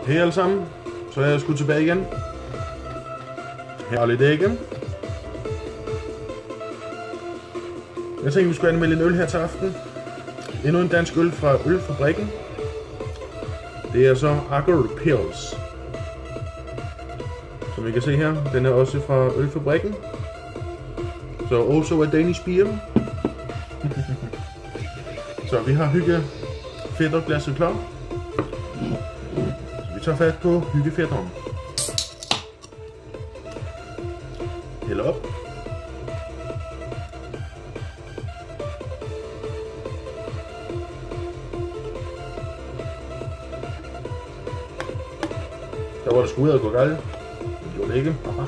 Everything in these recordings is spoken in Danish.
Hej alle sammen, så er jeg sgu tilbage igen. Herlig dag igen. Jeg tænkte, vi skulle anmelde en øl her til aften. Endnu en dansk øl fra Ølfabrikken. Det er så Aker Pils. Som I kan se her, den er også fra Ølfabrikken. Så also a Danish beer. Så vi har hyggefætterglasset klar. Så vi tager fat på hyggefætteren. Hælder op. Der var det sgu ud at gå galt. Det gjorde det ikke. Aha.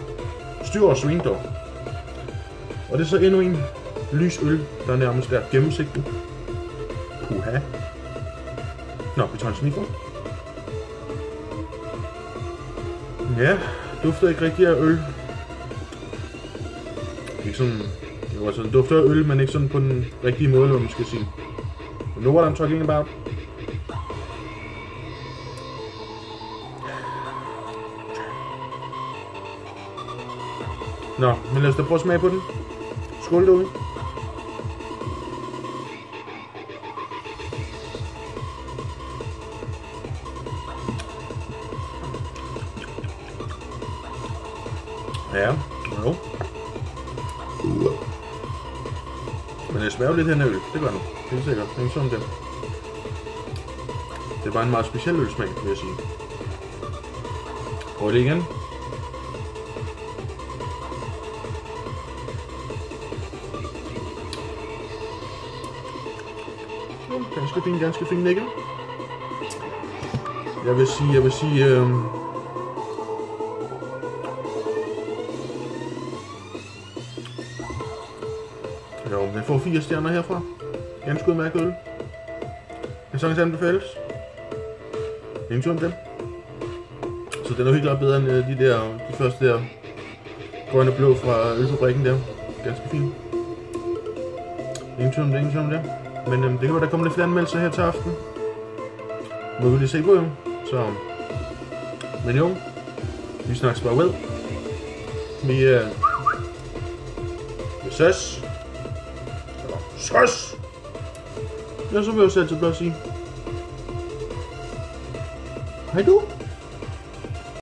Styr og sving dog. Og det er så endnu en lys øl, der nærmest er gennemsigtig. Puha. Nå, vi tager en sniffer. Ja, dufter ikke rigtig af øl. Ikke sådan, jo, altså den dufter af øl, men ikke sådan på den rigtige måde, hvad man skal sige. You know what I'm talking about? Nå, men lad os da prøve at smage på den. Skål derude. Ja, jo. Men det smager lidt her øl, det gør den. Det er sikkert, det er sådan der. Det er bare en meget speciel ølsmag, vil jeg sige. Prøv lige igen. Ganske fin nikkel. Jeg vil sige, jo, den får 4 stjerner herfra. Ganske udmærket øl. Den sagtens anbefales. Ingen tvivl om det. Så den er helt klart bedre end de første der grønne blå fra Ølfabrikken der. Ganske fin. Ingen tvivl om det. Men det kan være, der kommer lidt flere anmeldelser her til aften. Må vi lige se på jo. Så. Men jo. Vi snakkes bare ved. Vi ses. Søs! Ja, så vil jeg jo selv til at sige. Hej du.